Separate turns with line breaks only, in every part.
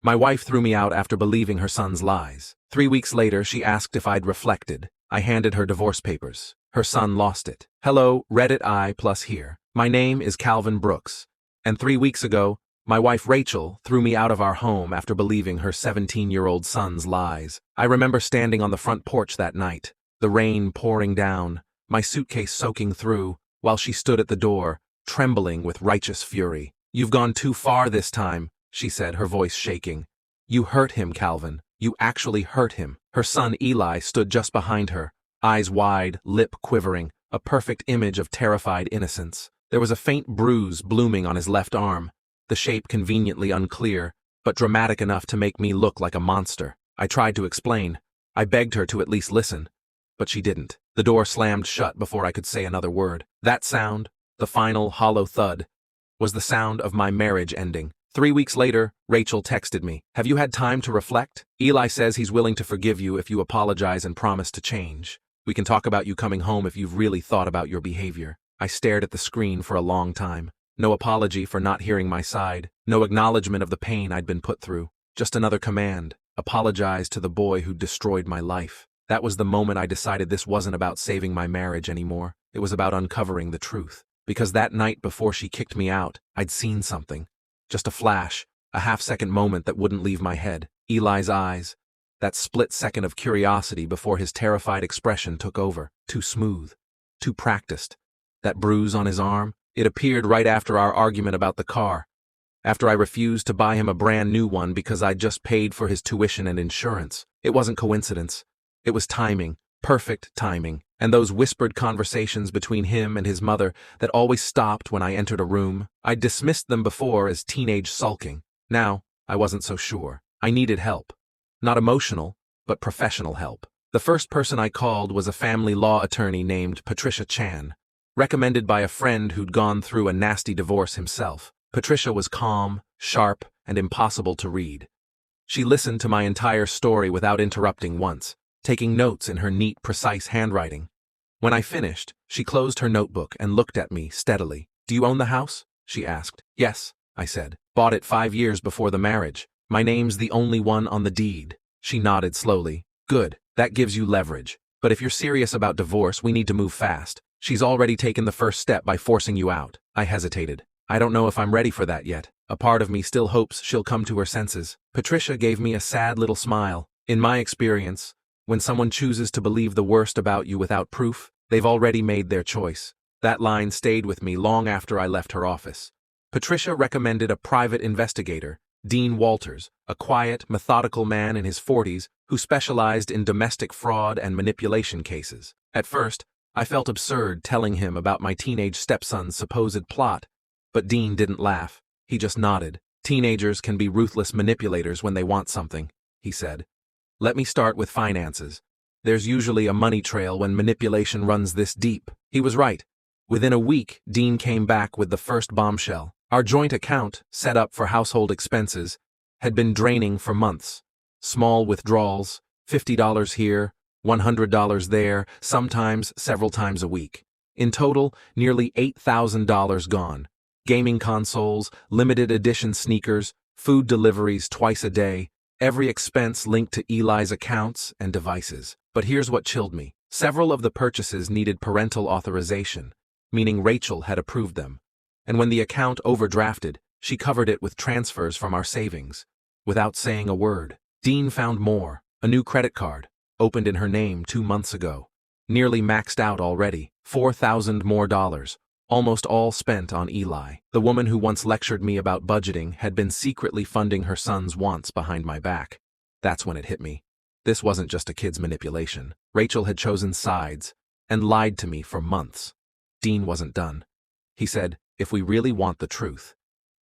My wife threw me out after believing her son's lies. 3 weeks later, she asked if I'd reflected. I handed her divorce papers. Her son lost it. Hello, Reddit I plus here. My name is Calvin Brooks. And 3 weeks ago, my wife Rachel threw me out of our home after believing her 17-year-old son's lies. I remember standing on the front porch that night, the rain pouring down, my suitcase soaking through, while she stood at the door, trembling with righteous fury. "You've gone too far this time," she said, her voice shaking. "You hurt him, Calvin. You actually hurt him." Her son Eli stood just behind her, eyes wide, lip quivering, a perfect image of terrified innocence. There was a faint bruise blooming on his left arm, the shape conveniently unclear, but dramatic enough to make me look like a monster. I tried to explain. I begged her to at least listen, but she didn't. The door slammed shut before I could say another word. That sound, the final hollow thud, was the sound of my marriage ending. 3 weeks later, Rachel texted me, "Have you had time to reflect? Eli says he's willing to forgive you if you apologize and promise to change. We can talk about you coming home if you've really thought about your behavior." I stared at the screen for a long time. No apology for not hearing my side, no acknowledgement of the pain I'd been put through. Just another command: apologize to the boy who destroyed my life. That was the moment I decided this wasn't about saving my marriage anymore. It was about uncovering the truth. Because that night before she kicked me out, I'd seen something. Just a flash, a half-second moment that wouldn't leave my head. Eli's eyes. That split second of curiosity before his terrified expression took over. Too smooth. Too practiced. That bruise on his arm, it appeared right after our argument about the car. After I refused to buy him a brand new one because I'd just paid for his tuition and insurance. It wasn't coincidence. It was timing. Perfect timing. And those whispered conversations between him and his mother that always stopped when I entered a room. I'd dismissed them before as teenage sulking. Now, I wasn't so sure. I needed help. Not emotional, but professional help. The first person I called was a family law attorney named Patricia Chan, recommended by a friend who'd gone through a nasty divorce himself. Patricia was calm, sharp, and impossible to read. She listened to my entire story without interrupting once, taking notes in her neat, precise handwriting. When I finished, she closed her notebook and looked at me steadily. "Do you own the house?" she asked. "Yes," I said. "Bought it 5 years before the marriage. My name's the only one on the deed." She nodded slowly. "Good, that gives you leverage. But if you're serious about divorce, we need to move fast. She's already taken the first step by forcing you out." I hesitated. "I don't know if I'm ready for that yet. A part of me still hopes she'll come to her senses." Patricia gave me a sad little smile. "In my experience, when someone chooses to believe the worst about you without proof, they've already made their choice." That line stayed with me long after I left her office. Patricia recommended a private investigator, Dean Walters, a quiet, methodical man in his 40s who specialized in domestic fraud and manipulation cases. At first, I felt absurd telling him about my teenage stepson's supposed plot, but Dean didn't laugh. He just nodded. "Teenagers can be ruthless manipulators when they want something," he said. "Let me start with finances. There's usually a money trail when manipulation runs this deep." He was right. Within a week, Dean came back with the first bombshell. Our joint account, set up for household expenses, had been draining for months. Small withdrawals, $50 here, $100 there, sometimes several times a week. In total, nearly $8,000 gone. Gaming consoles, limited edition sneakers, food deliveries twice a day, every expense linked to Eli's accounts and devices. But here's what chilled me. Several of the purchases needed parental authorization, meaning Rachel had approved them. And when the account overdrafted, she covered it with transfers from our savings, without saying a word. Dean found more. A new credit card, opened in her name 2 months ago. Nearly maxed out already. $4,000 more dollars. Almost all spent on Eli. The woman who once lectured me about budgeting had been secretly funding her son's wants behind my back. That's when it hit me. This wasn't just a kid's manipulation. Rachel had chosen sides and lied to me for months. Dean wasn't done. He said, if we really want the truth,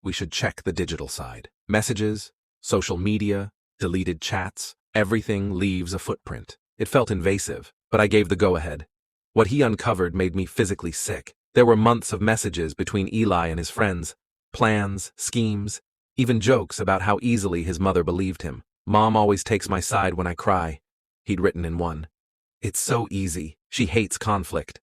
we should check the digital side. Messages, social media, deleted chats, everything leaves a footprint. It felt invasive, but I gave the go-ahead. What he uncovered made me physically sick. There were months of messages between Eli and his friends, plans, schemes, even jokes about how easily his mother believed him. "Mom always takes my side when I cry," he'd written in one. "It's so easy. She hates conflict."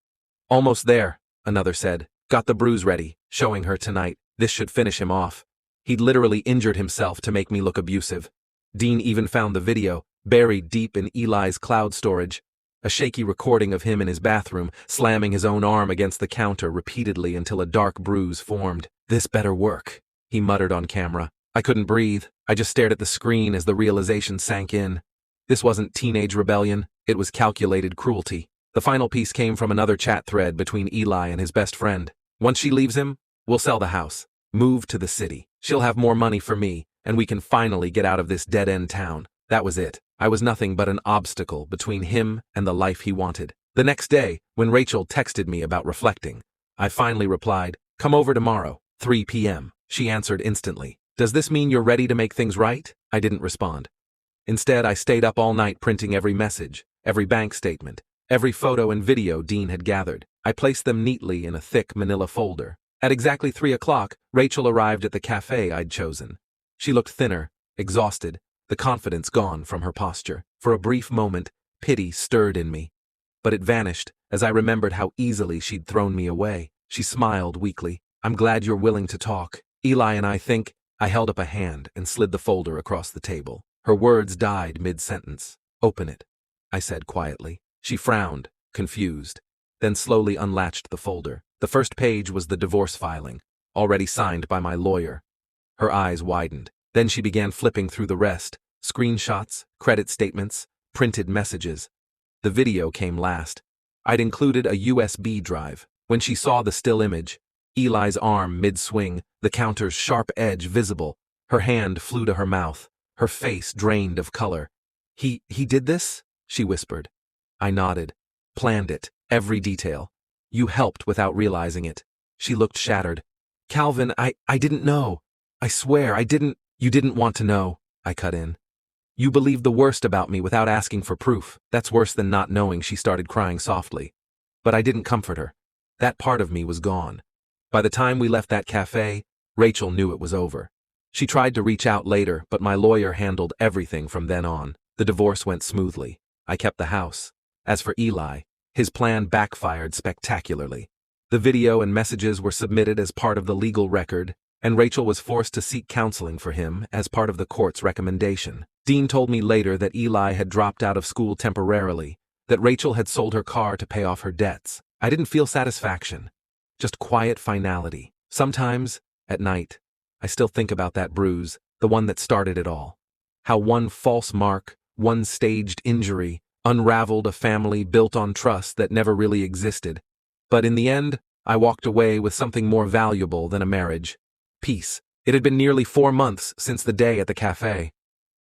"Almost there," another said. "Got the bruise ready, showing her tonight. This should finish him off." He'd literally injured himself to make me look abusive. Dean even found the video, buried deep in Eli's cloud storage. A shaky recording of him in his bathroom, slamming his own arm against the counter repeatedly until a dark bruise formed. "This better work," he muttered on camera. I couldn't breathe. I just stared at the screen as the realization sank in. This wasn't teenage rebellion, it was calculated cruelty. The final piece came from another chat thread between Eli and his best friend. "Once she leaves him, we'll sell the house, move to the city. She'll have more money for me, and we can finally get out of this dead-end town." That was it. I was nothing but an obstacle between him and the life he wanted. The next day, when Rachel texted me about reflecting, I finally replied, "Come over tomorrow, 3 p.m. She answered instantly, "Does this mean you're ready to make things right?" I didn't respond. Instead, I stayed up all night printing every message, every bank statement, every photo and video Dean had gathered. I placed them neatly in a thick manila folder. At exactly 3 o'clock, Rachel arrived at the cafe I'd chosen. She looked thinner, exhausted, the confidence gone from her posture. For a brief moment, pity stirred in me. But it vanished as I remembered how easily she'd thrown me away. She smiled weakly. "I'm glad you're willing to talk. Eli and I think—" I held up a hand and slid the folder across the table. Her words died mid-sentence. "Open it," I said quietly. She frowned, confused, then slowly unlatched the folder. The first page was the divorce filing, already signed by my lawyer. Her eyes widened. Then she began flipping through the rest: screenshots, credit statements, printed messages. The video came last. I'd included a USB drive. When she saw the still image, Eli's arm mid-swing, the counter's sharp edge visible, her hand flew to her mouth, her face drained of color. He did this?" she whispered. I nodded. "Planned it, every detail. You helped without realizing it." She looked shattered. "Calvin, I didn't know. I swear, I didn't—" "You didn't want to know," I cut in. "You believed the worst about me without asking for proof. That's worse than not knowing." She started crying softly. But I didn't comfort her. That part of me was gone. By the time we left that cafe, Rachel knew it was over. She tried to reach out later, but my lawyer handled everything from then on. The divorce went smoothly. I kept the house. As for Eli, his plan backfired spectacularly. The video and messages were submitted as part of the legal record, and Rachel was forced to seek counseling for him as part of the court's recommendation. Dean told me later that Eli had dropped out of school temporarily, that Rachel had sold her car to pay off her debts. I didn't feel satisfaction, just quiet finality. Sometimes, at night, I still think about that bruise, the one that started it all. How one false mark, one staged injury, unraveled a family built on trust that never really existed. But in the end, I walked away with something more valuable than a marriage: peace. It had been nearly 4 months since the day at the cafe.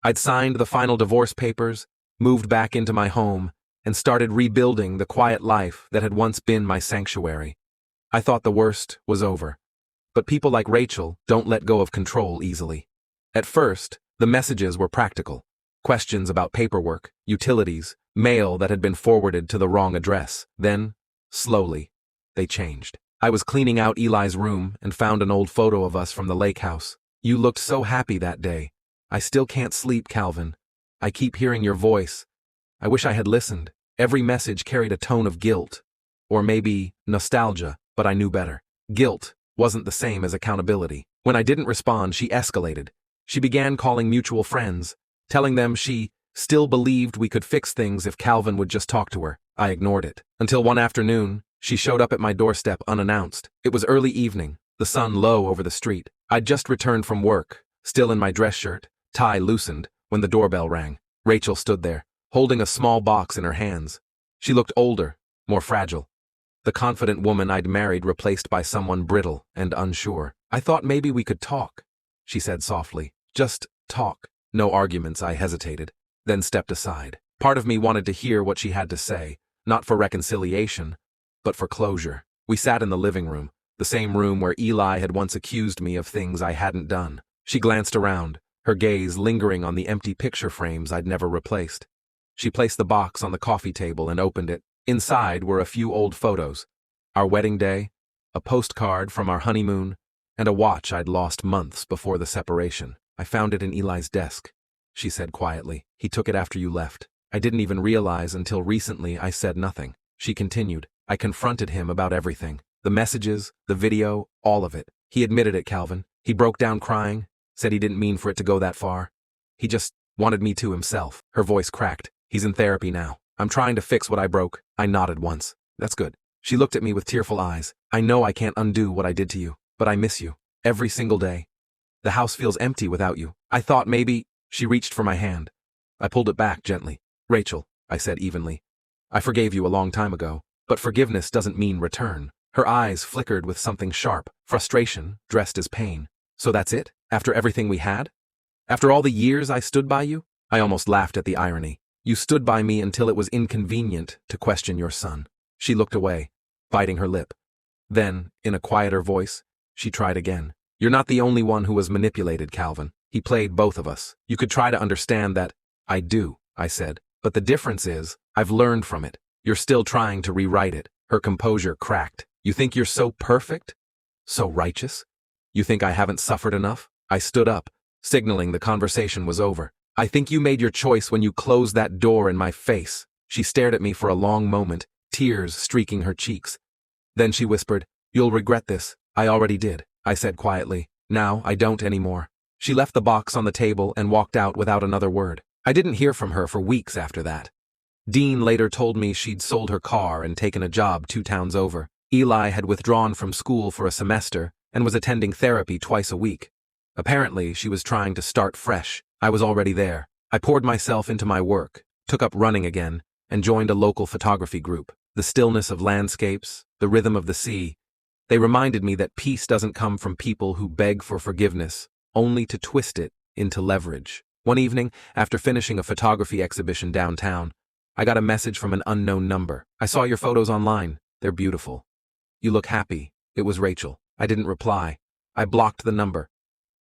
I'd signed the final divorce papers, moved back into my home, and started rebuilding the quiet life that had once been my sanctuary. I thought the worst was over. But people like Rachel don't let go of control easily. At first, the messages were practical. Questions about paperwork, utilities, mail that had been forwarded to the wrong address. Then, slowly, they changed. I was cleaning out Eli's room and found an old photo of us from the lake house. "You looked so happy that day. I still can't sleep, Calvin. I keep hearing your voice. I wish I had listened." Every message carried a tone of guilt, or maybe nostalgia, but I knew better. Guilt wasn't the same as accountability. When I didn't respond, she escalated. She began calling mutual friends, telling them she still believed we could fix things if Calvin would just talk to her. I ignored it. Until one afternoon, she showed up at my doorstep unannounced. It was early evening, the sun low over the street. I'd just returned from work, still in my dress shirt, tie loosened, when the doorbell rang. Rachel stood there, holding a small box in her hands. She looked older, more fragile. The confident woman I'd married replaced by someone brittle and unsure. "I thought maybe we could talk," she said softly. "Just talk." No arguments. I hesitated, then stepped aside. Part of me wanted to hear what she had to say, not for reconciliation, but for closure. We sat in the living room, the same room where Eli had once accused me of things I hadn't done. She glanced around, her gaze lingering on the empty picture frames I'd never replaced. She placed the box on the coffee table and opened it. Inside were a few old photos: our wedding day, a postcard from our honeymoon, and a watch I'd lost months before the separation. "I found it in Eli's desk," she said quietly. "He took it after you left. I didn't even realize until recently." I said nothing. She continued. "I confronted him about everything. The messages, the video, all of it. He admitted it, Calvin. He broke down crying, said he didn't mean for it to go that far. He just wanted me to himself. Her voice cracked. He's in therapy now. I'm trying to fix what I broke. I nodded once. That's good. She looked at me with tearful eyes. I know I can't undo what I did to you, but I miss you. Every single day. The house feels empty without you. I thought maybe. She reached for my hand. I pulled it back gently. Rachel, I said evenly. I forgave you a long time ago, but forgiveness doesn't mean return. Her eyes flickered with something sharp, frustration dressed as pain. So that's it? After everything we had? After all the years I stood by you? I almost laughed at the irony. You stood by me until it was inconvenient to question your son. She looked away, biting her lip. Then, in a quieter voice, she tried again. You're not the only one who was manipulated, Calvin. He played both of us. You could try to understand that. I do, I said. But the difference is, I've learned from it. You're still trying to rewrite it. Her composure cracked. You think you're so perfect? So righteous? You think I haven't suffered enough? I stood up, signaling the conversation was over. I think you made your choice when you closed that door in my face. She stared at me for a long moment, tears streaking her cheeks. Then she whispered, You'll regret this. I already did, I said quietly. Now I don't anymore. She left the box on the table and walked out without another word. I didn't hear from her for weeks after that. Dean later told me she'd sold her car and taken a job 2 towns over. Eli had withdrawn from school for a semester and was attending therapy twice a week. Apparently, she was trying to start fresh. I was already there. I poured myself into my work, took up running again, and joined a local photography group. The stillness of landscapes, the rhythm of the sea, they reminded me that peace doesn't come from people who beg for forgiveness, only to twist it into leverage. One evening, after finishing a photography exhibition downtown, I got a message from an unknown number. I saw your photos online. They're beautiful. You look happy. It was Rachel. I didn't reply. I blocked the number.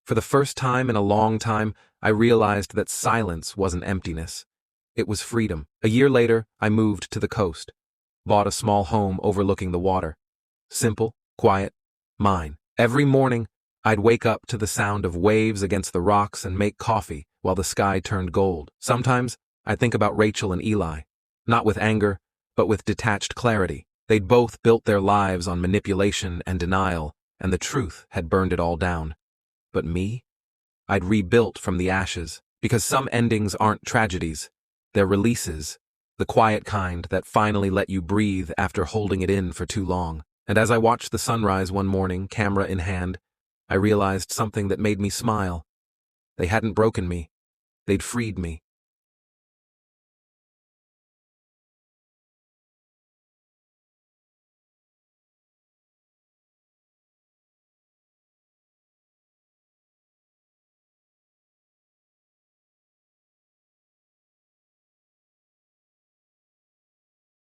For the first time in a long time, I realized that silence wasn't emptiness. It was freedom. A year later, I moved to the coast. Bought a small home overlooking the water. Simple, quiet, mine. Every morning, I'd wake up to the sound of waves against the rocks and make coffee while the sky turned gold. Sometimes, I'd think about Rachel and Eli. Not with anger, but with detached clarity. They'd both built their lives on manipulation and denial, and the truth had burned it all down. But me? I'd rebuilt from the ashes, because some endings aren't tragedies. They're releases, the quiet kind that finally let you breathe after holding it in for too long. And as I watched the sunrise one morning, camera in hand, I realized something that made me smile. They hadn't broken me. They'd freed me.